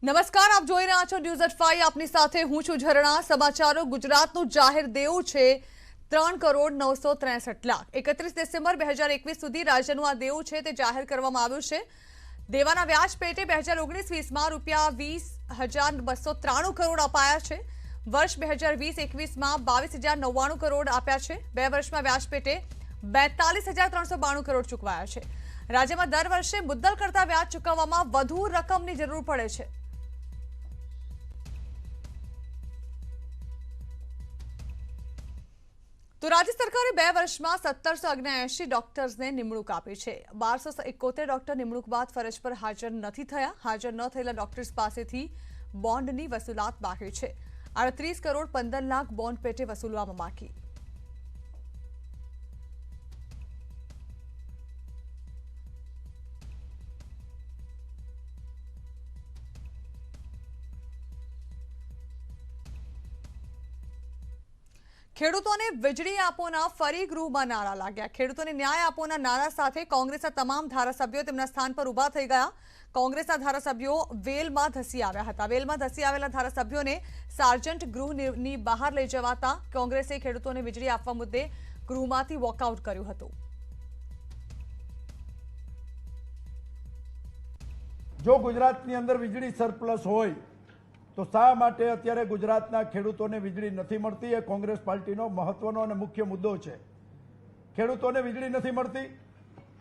નમસ્કાર, આપ જોઈ રહ્યા છો ન્યૂઝ એટ 5। આપની સાથે હું છું ઝરણા। સમાચારો। ગુજરાતનું જાહેર દેવું છે 3,963,00,000। 31 ડિસેમ્બર 2021 સુધી રાજ્યનું આ દેવું છે તે જાહેર કરવામાં આવ્યું છે। દેવાના વ્યાજ પેટે 2019-20માં ₹20,293 કરોડ અપાયા છે। વર્ષ 2020-21માં 22,099 કરોડ આપ્યા છે। 2 વર્ષમાં વ્યાજ પેટે 42,392 કરોડ ચૂકવાયા છે। રાજ્યમાં દર વર્ષે મુદ્દલ કરતા વ્યાજ ચૂકવવામાં વધુ રકમની જરૂર પડે છે। તો રાજ્ય સરકારે 2 વર્ષમાં 1779 ડોક્ટર્સને નિમણૂક આપી છે। 1271 ડોક્ટર નિમણૂક બાદ ફરજ પર હાજર નથી થયા। હાજર ન થયેલા ડોક્ટર્સ પાસેથી બોન્ડની વસૂલાત બાકી છે। 38 કરોડ 15 લાખ બોન્ડ પેટે વસૂલવામાં બાકી। ખેડૂતોને વીજળી આપોના ફરી ગૃહમાં નારા લાગ્યા। ખેડૂતોને ન્યાય આપોના નારા સાથે કોંગ્રેસના તમામ ધારાસભ્યો તેમના સ્થાન પર ઊભા થઈ ગયા। કોંગ્રેસના ધારાસભ્યો વેલમાં ધસી આવ્યા હતા। વેલમાં ધસી આવેલા ધારાસભ્યોને સાર્જન્ટ ગૃહની બહાર લઈ જવાતા કોંગ્રેસે ખેડૂતોને વીજળી આપવા મુદ્દે ગૃહમાંથી વોકઆઉટ કર્યું હતું। જો ગુજરાતની અંદર વીજળી સરપ્લસ હોય તો શા માટે અત્યારે ગુજરાતના ખેડૂતોને વીજળી નથી મળતી? એ કોંગ્રેસ પાર્ટીનો મહત્વનો અને મુખ્ય મુદ્દો છે। ખેડૂતોને વીજળી નથી મળતી,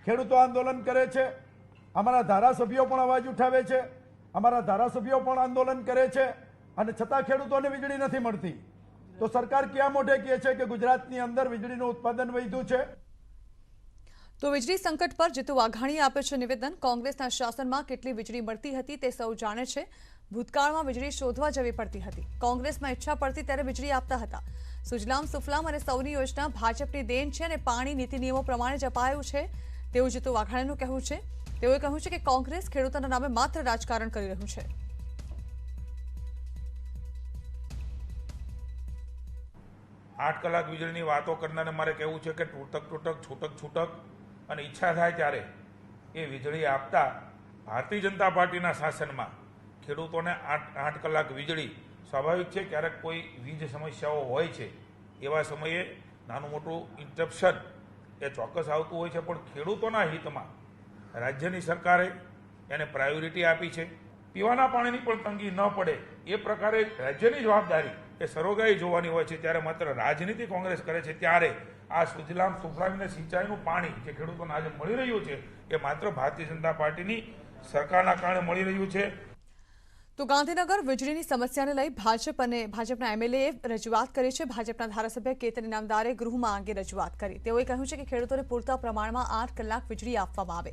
ખેડૂતો આંદોલન કરે છે, અમારા ધારાસભ્યો પણ અવાજ ઉઠાવે છે, અમારા ધારાસભ્યો પણ આંદોલન કરે છે, અને છતાં ખેડૂતોને વીજળી નથી મળતી। તો સરકાર ક્યાં મોઢે કહે છે કે ગુજરાતની અંદર વીજળીનું ઉત્પાદન વધ્યું છે? તો વીજળી સંકટ પર જીતુ વાઘાણીએ આપ્યું છે નિવેદન। કોંગ્રેસના શાસનમાં કેટલી વીજળી મળતી હતી તે સૌ જાણે છે। ભૂતકાળમાં વીજળી શોધવા જવી પડતી હતી। કોંગ્રેસમાં ઈચ્છા પડતી ત્યારે વીજળી આપતા હતા। સુજલામ સુફલામ અને સૌની યોજના ભાજપની દેન છે અને પાણી નીતિ નિયમો પ્રમાણે જ અપાયું છે તેવું જીતુ વાઘાણીનું કહેવું છે। તેઓએ કહ્યું છે કે કોંગ્રેસ ખેડૂતોના નામે માત્ર રાજકારણ કરી રહ્યું છે। 8 કલાક વીજળીની વાતો કરનારને મારે કહેવું છે કે છૂટક અને ઈચ્છા થાય ત્યારે એ વીજળી આપતા ભારતીય જનતા પાર્ટીના શાસનમાં ખેડૂતોને 8 કલાક વીજળી સ્વાભાવિક છે। ક્યારેક કોઈ વીજ સમસ્યાઓ હોય છે, એવા સમયે નાનું મોટું ઇન્ટરપ્શન એ ચોક્કસ આવતું હોય છે, પણ ખેડૂતોના હિતમાં રાજ્યની સરકારે એને પ્રાયોરિટી આપી છે। પીવાના પાણીની પણ તંગી ન પડે એ પ્રકારે રાજ્યની જવાબદારી એ સરોગાઈ જોવાની હોય છે। ત્યારે માત્ર રાજનીતિ કોંગ્રેસ કરે છે, ત્યારે આ સુજલામ સુફલામ અને સિંચાઈનું પાણી જે ખેડૂતોને આજે મળી રહ્યું છે એ માત્ર ભારતીય જનતા પાર્ટીની સરકારના કારણે મળી રહ્યું છે। તો ગાંધીનગર વીજળીની સમસ્યાને લઈ ભાજપના એમએલએ રજૂઆત કરી છે। ભાજપના ધારાસભ્ય કેતન ઇનામદારે ગૃહમાં અંગે રજૂઆત કરી। તેઓએ કહ્યું છે કે ખેડૂતોને પૂરતા પ્રમાણમાં 8 કલાક વીજળી આપવામાં આવે।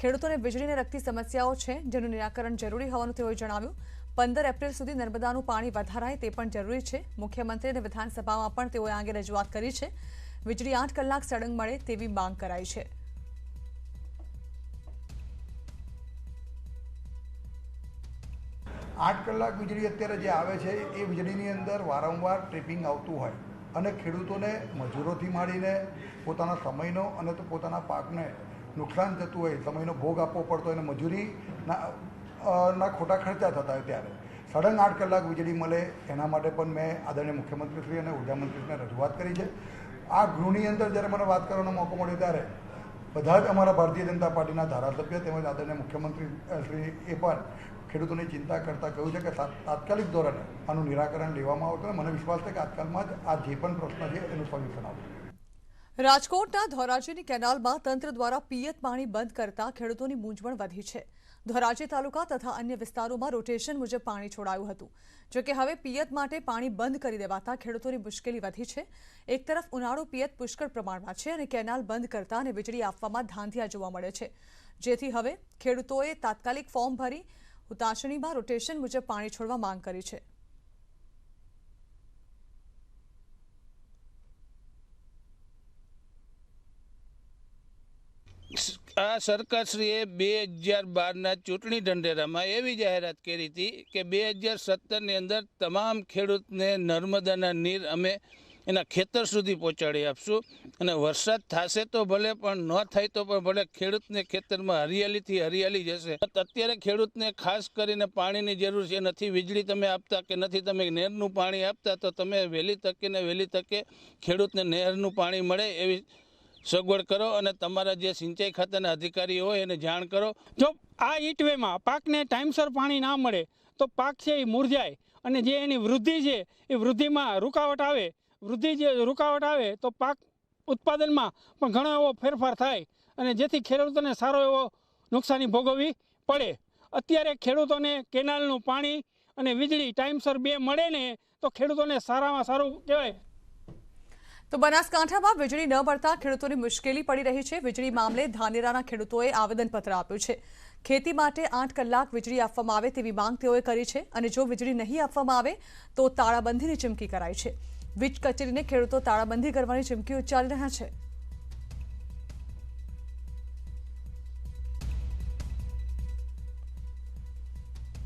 ખેડૂતોને વીજળીને લગતી સમસ્યાઓ છે જેનું નિરાકરણ જરૂરી હોવાનું તેઓએ જણાવ્યું। 15 એપ્રિલ સુધી નર્મદાનું પાણી વધારાય તે પણ જરૂરી છે। મુખ્યમંત્રી અને વિધાનસભામાં પણ તેઓએ અંગે રજૂઆત કરી છે। વીજળી 8 કલાક સળંગ મળે તેવી માંગ કરાઈ છે। 8 કલાક વીજળી અત્યારે જે આવે છે એ વીજળીની અંદર વારંવાર ટ્રિપિંગ આવતું હોય અને ખેડૂતોને મજૂરોથી માંડીને પોતાના સમયનો અને તો પોતાના પાકને નુકસાન થતું હોય, સમયનો ભોગ આપવો પડતો હોય અને મજૂરીના ખોટા ખર્ચા થતા હોય, ત્યારે સડન 8 કલાક વીજળી મળે એના માટે પણ મેં આદરણીય મુખ્યમંત્રીશ્રી અને ઉર્જામંત્રીશ્રીને રજૂઆત કરી છે। આ ગૃહની અંદર જ્યારે મને વાત કરવાનો મોકો મળ્યો ત્યારે બધા જ અમારા ભારતીય જનતા પાર્ટીના ધારાસભ્ય તેમજ આદરણીય મુખ્યમંત્રી શ્રી એ પણ ખેડૂતોની ચિંતા કરતાં કહ્યું છે કે તાત્કાલિક ધોરણે આનું નિરાકરણ લેવામાં આવતું। મને વિશ્વાસ છે કે આજકાલમાં જ આ જે પણ પ્રશ્ન છે એનું સોલ્યુશન આવશે। રાજકોટના ધોરાજીની કેનાલમાં તંત્ર દ્વારા પિયત પાણી બંધ કરતા ખેડૂતોની મૂંઝવણ વધી છે। ધોરાજી તાલુકા તથા અન્ય વિસ્તારોમાં રોટેશન મુજબ પાણી છોડાયું હતું, જોકે હવે પિયત માટે પાણી બંધ કરી દેવાતા ખેડૂતોની મુશ્કેલી વધી છે। એક તરફ ઉનાળુ પિયત પુષ્કળ પ્રમાણમાં છે અને કેનાલ બંધ કરતા અને વીજળી આપવામાં ધાંધિયા જોવા મળે છે, જેથી હવે ખેડૂતોએ તાત્કાલિક ફોર્મ ભરી ઉતાસણીમાં રોટેશન મુજબ પાણી છોડવા માંગ કરી છે। આ સરકારશ્રીએ 2012ના ચૂંટણી ઢંઢેરામાં એવી જાહેરાત કરી હતી કે 2017ની અંદર તમામ ખેડૂતને નર્મદાના નીર અમે એના ખેતર સુધી પહોંચાડી આપશું અને વરસાદ થશે તો ભલે પણ ન થાય તો પણ ભલે ખેડૂતને ખેતરમાં હરિયાળીથી હરિયાળી જશે. અત્યારે ખેડૂતને ખાસ કરીને પાણીની જરૂર છે. નથી વીજળી તમે આપતા કે નથી તમે નહેરનું પાણી આપતા, તો તમે વહેલી તકે ખેડૂતને નહેરનું પાણી મળે એવી સગવડ કરો અને તમારા જે સિંચાઈ ખાતાના અધિકારી હોય એને જાણ કરો. જો આ હીટવેમાં પાકને ટાઈમસર પાણી ના મળે તો પાક છે એ મુરઝાય અને જે એની વૃદ્ધિ છે એ વૃદ્ધિમાં રૂકાવટ આવે તો પાક ઉત્પાદનમાં પણ ઘણો એવો ફેરફાર થાય અને જેથી ખેડૂતોને સારો એવો નુકસાની ભોગવવી પડે. અત્યારે ખેડૂતોને કેનાલનું પાણી અને વીજળી ટાઈમસર બે મળે ને તો ખેડૂતોને સારામાં સારું કહેવાય. તો બનાસકાંઠામાં વીજળી ન મળતા ખેડૂતોની મુશ્કેલી પડી રહી છે. વીજળી મામલે ધાનેરાના ખેડૂતોએ આવેદનપત્ર આપ્યું છે. ખેતી માટે 8 કલાક વીજળી આપવામાં આવે તેવી માંગ તેઓએ કરી છે અને જો વીજળી નહીં આપવામાં આવે તો તાળાબંધીની ચીમકી કરાઈ છે. વીજ કચેરીને ખેડૂતો તાળાબંધી કરવાની ચીમકી ઉચ્ચારી રહ્યા છે.